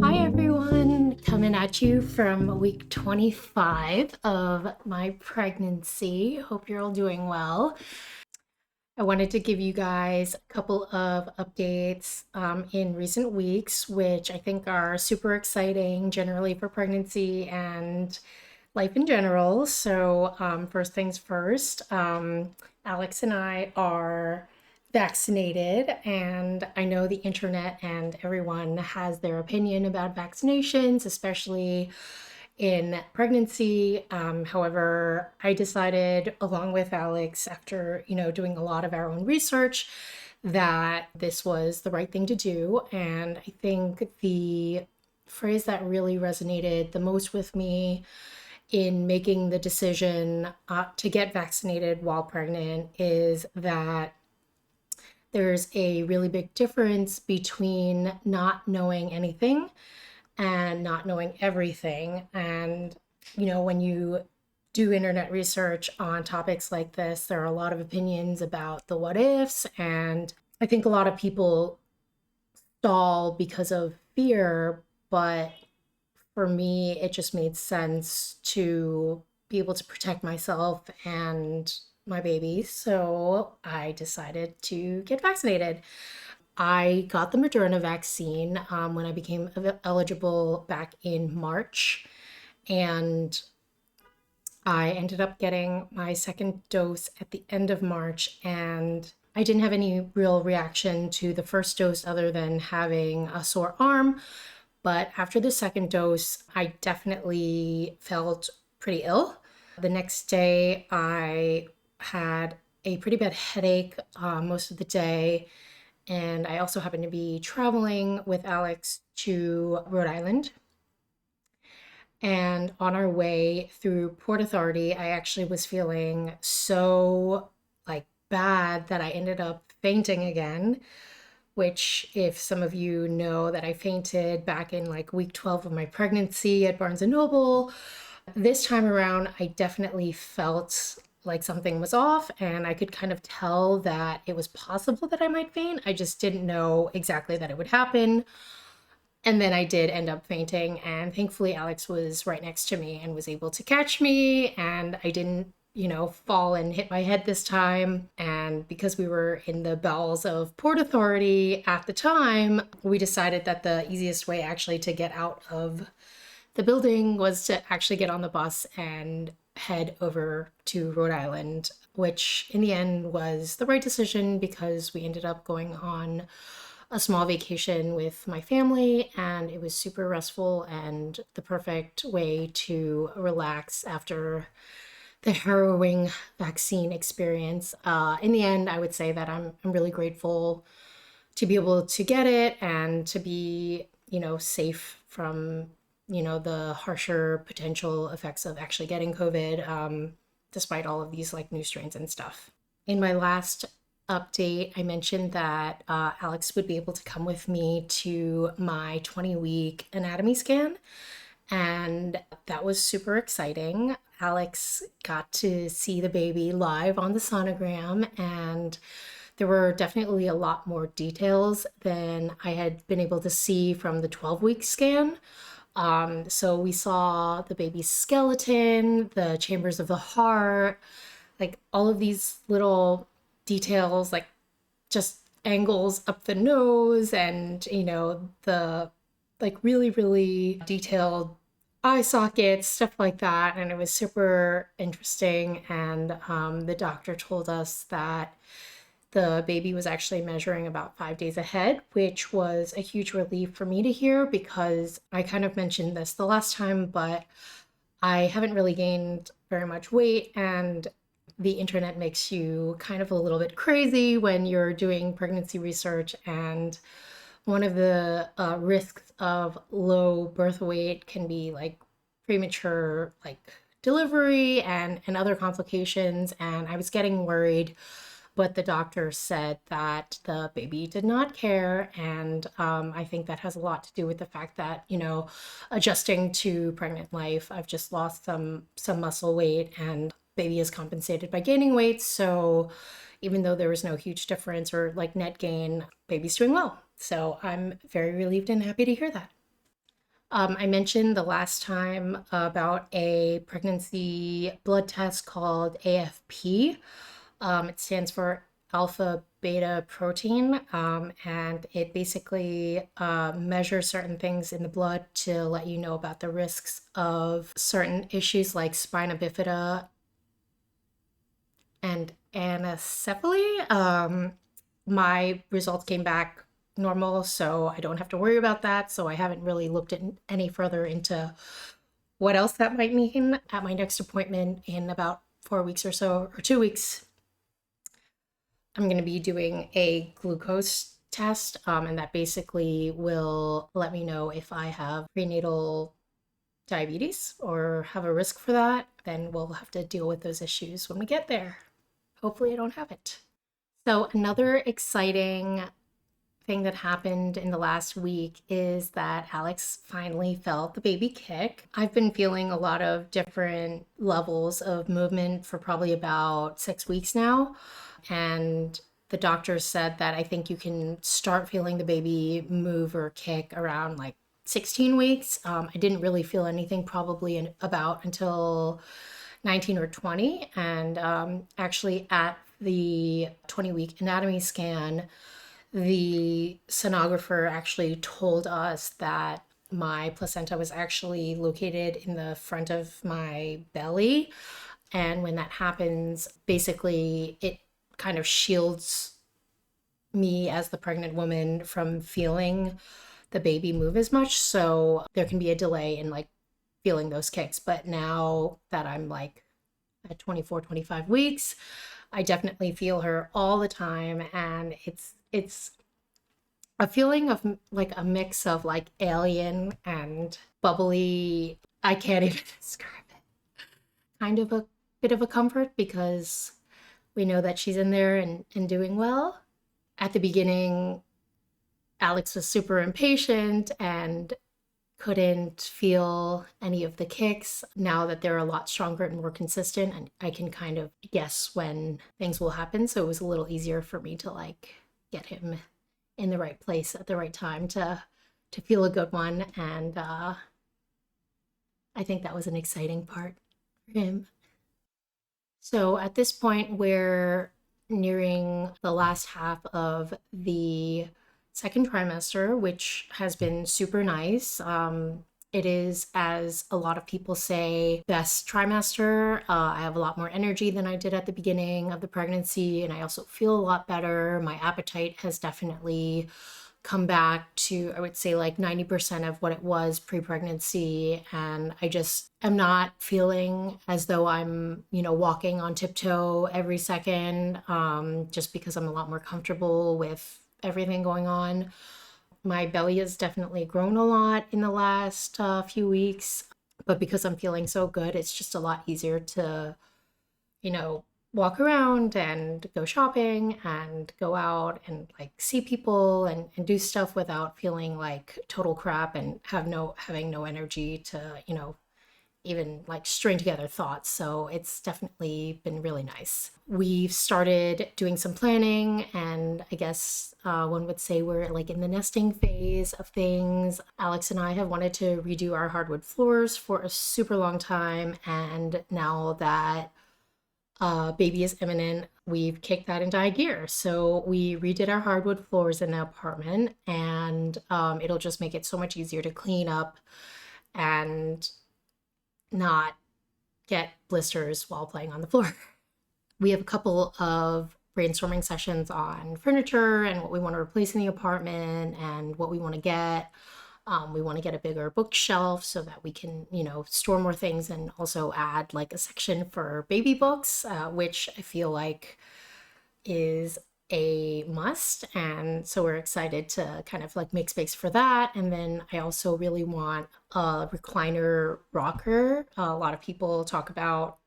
Hi everyone, coming at you from week 25 of my pregnancy. Hope you're all doing well. I wanted to give you guys a couple of updates in recent weeks, which I think are super exciting generally for pregnancy and life in general. So, first things first, Alex and I are vaccinated, and I know the internet and everyone has their opinion about vaccinations, especially in pregnancy. However, I decided, along with Alex, after doing a lot of our own research, that this was the right thing to do. And I think the phrase that really resonated the most with me in making the decision to get vaccinated while pregnant is that there's a really big difference between not knowing anything and not knowing everything. And, when you do internet research on topics like this, there are a lot of opinions about the what ifs. And I think a lot of people stall because of fear. But for me, it just made sense to be able to protect myself and my baby. So I decided to get vaccinated. I got the Moderna vaccine when I became eligible back in March, and I ended up getting my second dose at the end of March. And I didn't have any real reaction to the first dose other than having a sore arm. But after the second dose, I definitely felt pretty ill. The next day, I had a pretty bad headache most of the day. And I also happened to be traveling with Alex to Rhode Island. And on our way through Port Authority, I actually was feeling so bad that I ended up fainting again, which, if some of you know that I fainted back in week 12 of my pregnancy at Barnes and Noble, this time around I definitely felt like something was off, and I could kind of tell that it was possible that I might faint. I just didn't know exactly that it would happen. And then I did end up fainting, and thankfully Alex was right next to me and was able to catch me, and I didn't fall and hit my head this time. And because we were in the bowels of Port Authority at the time, we decided that the easiest way actually to get out of the building was to actually get on the bus and head over to Rhode Island, which in the end was the right decision because we ended up going on a small vacation with my family, and it was super restful and the perfect way to relax after the harrowing vaccine experience. In the end, I would say that I'm really grateful to be able to get it and to be, safe from, the harsher potential effects of actually getting COVID, despite all of these new strains and stuff. In my last update, I mentioned that Alex would be able to come with me to my 20-week anatomy scan, and that was super exciting. Alex got to see the baby live on the sonogram, and there were definitely a lot more details than I had been able to see from the 12-week scan. So we saw the baby's skeleton, the chambers of the heart, all of these little details, just angles up the nose, and the really, really detailed eye sockets, stuff like that. And it was super interesting. And the doctor told us that the baby was actually measuring about 5 days ahead, which was a huge relief for me to hear because I kind of mentioned this the last time, but I haven't really gained very much weight, and the internet makes you kind of a little bit crazy when you're doing pregnancy research. And one of the risks of low birth weight can be premature delivery and other complications. And I was getting worried, but the doctor said that the baby did not care. And I think that has a lot to do with the fact that, adjusting to pregnant life, I've just lost some muscle weight, and baby is compensated by gaining weight. So even though there was no huge difference or net gain, baby's doing well. So I'm very relieved and happy to hear that. I mentioned the last time about a pregnancy blood test called AFP. It stands for alpha beta protein, and it basically measures certain things in the blood to let you know about the risks of certain issues like spina bifida and anencephaly. My results came back normal, so I don't have to worry about that. So I haven't really looked at any further into what else that might mean. At my next appointment in about 4 weeks or so, or 2 weeks, I'm going to be doing a glucose test, and that basically will let me know if I have prenatal diabetes or have a risk for that. Then we'll have to deal with those issues when we get there. Hopefully, I don't have it. So, another exciting thing that happened in the last week is that Alex finally felt the baby kick. I've been feeling a lot of different levels of movement for probably about 6 weeks now. And the doctor said that I think you can start feeling the baby move or kick around like 16 weeks. I didn't really feel anything probably about until 19 or 20. And actually, at the 20-week anatomy scan, the sonographer actually told us that my placenta was actually located in the front of my belly. And when that happens, basically, it kind of shields me as the pregnant woman from feeling the baby move as much. So there can be a delay in like feeling those kicks. But now that I'm like at 24, 25 weeks, I definitely feel her all the time. And it's a feeling of like a mix of like alien and bubbly. I can't even describe it. Kind of a bit of a comfort because we know that she's in there and doing well. At the beginning, Alex was super impatient and couldn't feel any of the kicks. Now that they're a lot stronger and more consistent, and I can kind of guess when things will happen. So it was a little easier for me to like get him in the right place at the right time to feel a good one. And I think that was an exciting part for him. So at this point, we're nearing the last half of the second trimester, which has been super nice. It is, as a lot of people say, best trimester. I have a lot more energy than I did at the beginning of the pregnancy, and I also feel a lot better. My appetite has definitely come back to, I would say, like 90% of what it was pre-pregnancy. And I just am not feeling as though I'm, walking on tiptoe every second, just because I'm a lot more comfortable with everything going on. My belly has definitely grown a lot in the last few weeks, but because I'm feeling so good, it's just a lot easier to, you know, walk around and go shopping and go out and like see people and do stuff without feeling like total crap and having no energy to, even like string together thoughts. So it's definitely been really nice. We've started doing some planning, and I guess one would say we're like in the nesting phase of things. Alex and I have wanted to redo our hardwood floors for a super long time, and now that baby is imminent, we've kicked that into high gear. So we redid our hardwood floors in the apartment, and it'll just make it so much easier to clean up and not get blisters while playing on the floor. We have a couple of brainstorming sessions on furniture and what we want to replace in the apartment and what we want to get. We want to get a bigger bookshelf so that we can, store more things, and also add like a section for baby books, which I feel like is a must. And so we're excited to kind of like make space for that. And then I also really want a recliner rocker. A lot of people talk about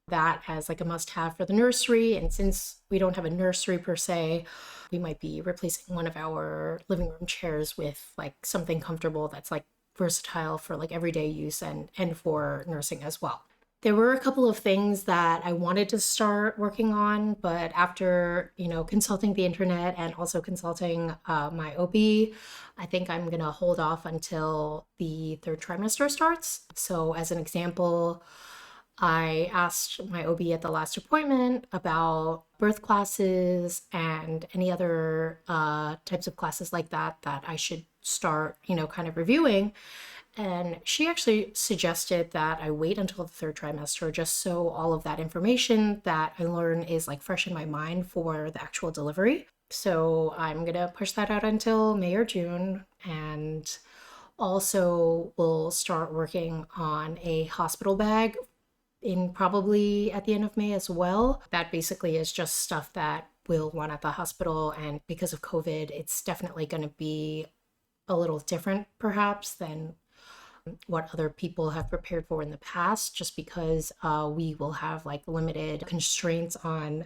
that as like a must have for the nursery. And since we don't have a nursery per se, we might be replacing one of our living room chairs with like something comfortable that's like versatile for like everyday use and for nursing as well. There were a couple of things that I wanted to start working on, but after, consulting the internet and also consulting my OB, I think I'm gonna hold off until the third trimester starts. So, as an example, I asked my OB at the last appointment about birth classes and any other types of classes like that I should start, kind of reviewing. And she actually suggested that I wait until the third trimester just so all of that information that I learn is like fresh in my mind for the actual delivery. So I'm gonna push that out until May or June, and also will start working on a hospital bag in probably at the end of May as well. That basically is just stuff that will run at the hospital, and because of COVID, it's definitely going to be a little different perhaps than what other people have prepared for in the past, just because we will have like limited constraints on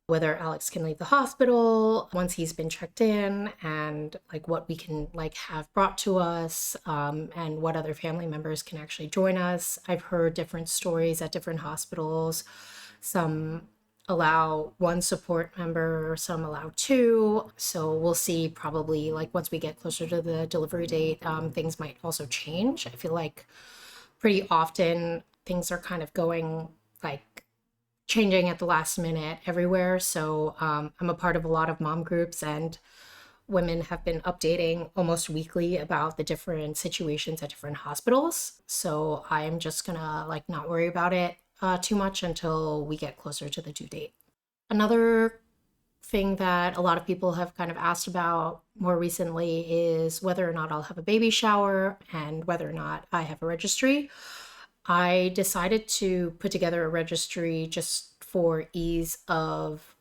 whether Alex can leave the hospital once he's been checked in, and like what we can like have brought to us, and what other family members can actually join us. I've heard different stories at different hospitals. Some allow one support member, some allow two. So we'll see, probably like once we get closer to the delivery date, things might also change. I feel like pretty often things are kind of going like changing at the last minute everywhere. So I'm a part of a lot of mom groups, and women have been updating almost weekly about the different situations at different hospitals. So I'm just gonna like not worry about it too much until we get closer to the due date. Another thing that a lot of people have kind of asked about more recently is whether or not I'll have a baby shower and whether or not I have a registry. I decided to put together a registry just for ease of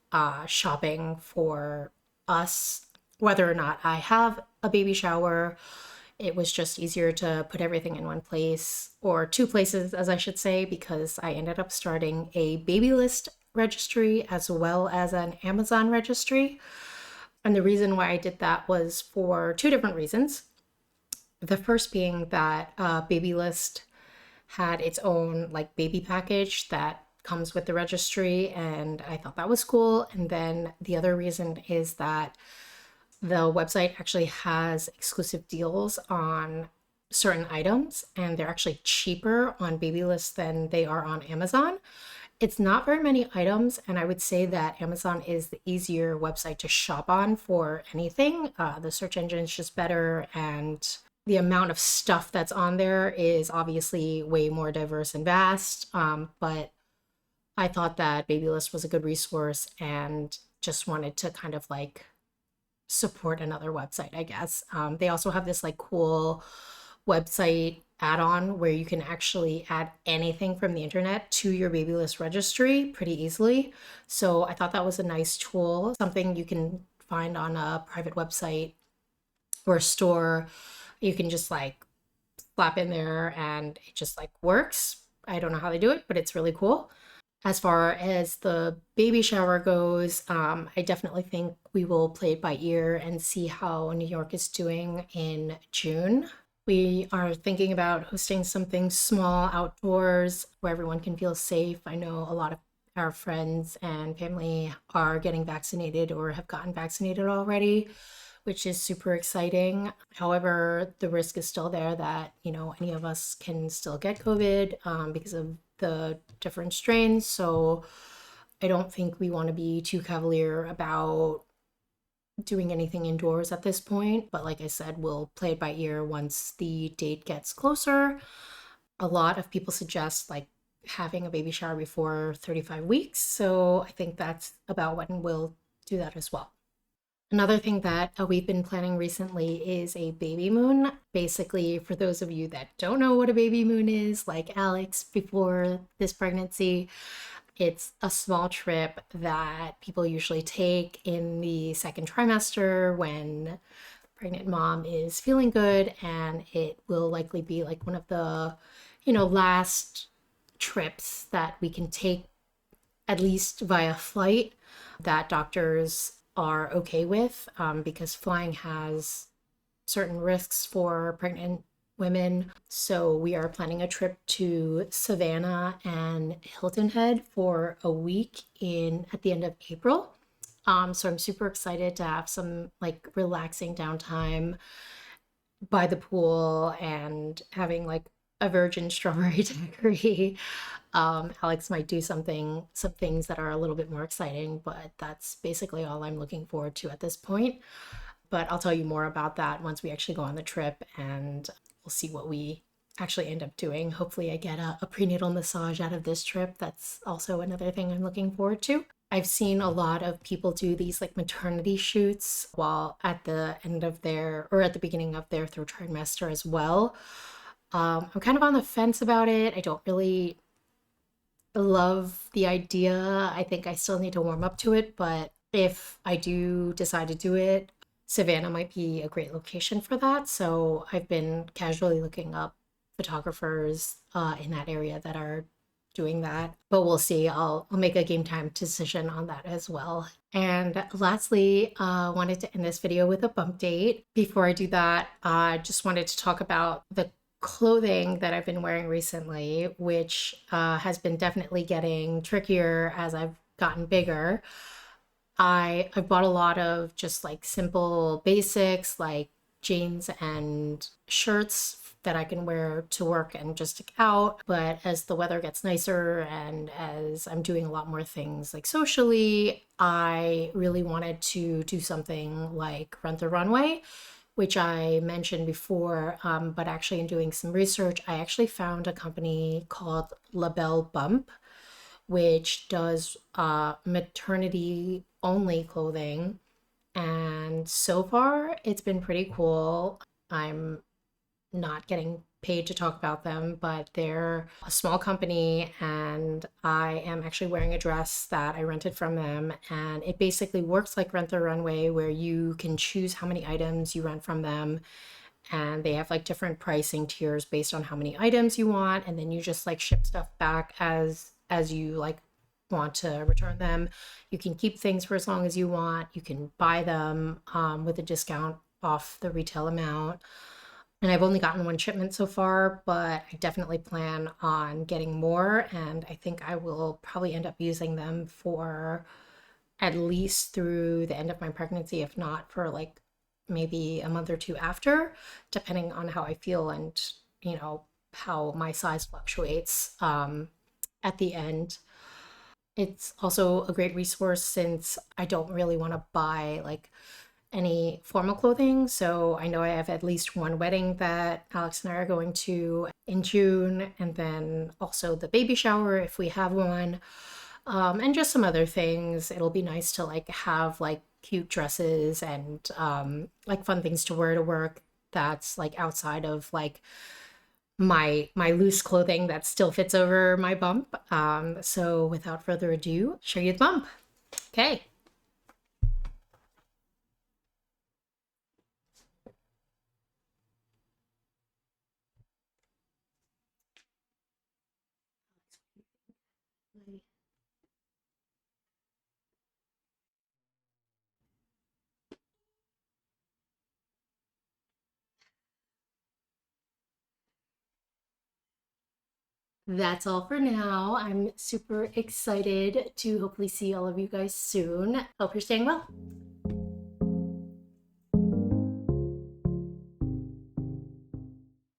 shopping for us, whether or not I have a baby shower. It was just easier to put everything in one place, or two places, as I should say, because I ended up starting a baby list registry as well as an Amazon registry. And the reason why I did that was for two different reasons. The first being that baby list had its own like baby package that comes with the registry, and I thought that was cool. And then the other reason is that the website actually has exclusive deals on certain items, and they're actually cheaper on Babylist than they are on Amazon. It's not very many items, and I would say that Amazon is the easier website to shop on for anything. The search engine is just better, and the amount of stuff that's on there is obviously way more diverse and vast. But I thought that Babylist was a good resource and just wanted to kind of like support another website, I guess. They also have this like cool website add-on where you can actually add anything from the internet to your Babylist registry pretty easily. So I thought that was a nice tool, something you can find on a private website or a store. You can just like slap in there and it just like works. I don't know how they do it, but it's really cool. As far as the baby shower goes, I definitely think we will play it by ear and see how New York is doing in June. We are thinking about hosting something small outdoors where everyone can feel safe. I know a lot of our friends and family are getting vaccinated or have gotten vaccinated already, which is super exciting. However, the risk is still there that, any of us can still get COVID because of the different strains. So I don't think we want to be too cavalier about doing anything indoors at this point. But like I said, we'll play it by ear once the date gets closer. A lot of people suggest like having a baby shower before 35 weeks. So I think that's about when we'll do that as well. Another thing that we've been planning recently is a baby moon. Basically, for those of you that don't know what a baby moon is, like Alex before this pregnancy, it's a small trip that people usually take in the second trimester when pregnant mom is feeling good, and it will likely be like one of the, last trips that we can take, at least via flight, that doctors are okay with, because flying has certain risks for pregnant women. So we are planning a trip to Savannah and Hilton Head for a week in at the end of April. So I'm super excited to have some like relaxing downtime by the pool and having like a virgin strawberry daiquiri. Alex might do some things that are a little bit more exciting, but that's basically all I'm looking forward to at this point. But I'll tell you more about that once we actually go on the trip, and we'll see what we actually end up doing. Hopefully, I get a prenatal massage out of this trip. That's also another thing I'm looking forward to. I've seen a lot of people do these like maternity shoots while at the end of their or at the beginning of their third trimester as well. I'm kind of on the fence about it. I don't really love the idea. I think I still need to warm up to it, but if I do decide to do it, Savannah might be a great location for that. So I've been casually looking up photographers in that area that are doing that, but we'll see. I'll make a game time decision on that as well. And lastly, wanted to end this video with a bump date. Before I do that, I just wanted to talk about the clothing that I've been wearing recently, which has been definitely getting trickier as I've gotten bigger. I've bought a lot of just like simple basics like jeans and shirts that I can wear to work and just stick out. But as the weather gets nicer and as I'm doing a lot more things like socially, I really wanted to do something like Rent the Runway, which I mentioned before. But actually, in doing some research, I actually found a company called Belle Bump, which does maternity only clothing. And so far, it's been pretty cool. I'm not getting paid to talk about them, but they're a small company, and I am actually wearing a dress that I rented from them. And it basically works like Rent the Runway, where you can choose how many items you rent from them, and they have like different pricing tiers based on how many items you want, and then you just like ship stuff back as you like want to return them. You can keep things for as long as you want. You can buy them with a discount off the retail amount. And I've only gotten one shipment so far, but I definitely plan on getting more. And I think I will probably end up using them for at least through the end of my pregnancy, if not for like maybe a month or two after, depending on how I feel and, you know, how my size fluctuates at the end. It's also a great resource since I don't really want to buy like any formal clothing. So I know I have at least one wedding that Alex and I are going to in June, and then also the baby shower if we have one, and just some other things. It'll be nice to like have like cute dresses and like fun things to wear to work that's like outside of like my loose clothing that still fits over my bump. So without further ado, show you the bump. Okay. That's all for now. I'm super excited to hopefully see all of you guys soon. Hope you're staying well.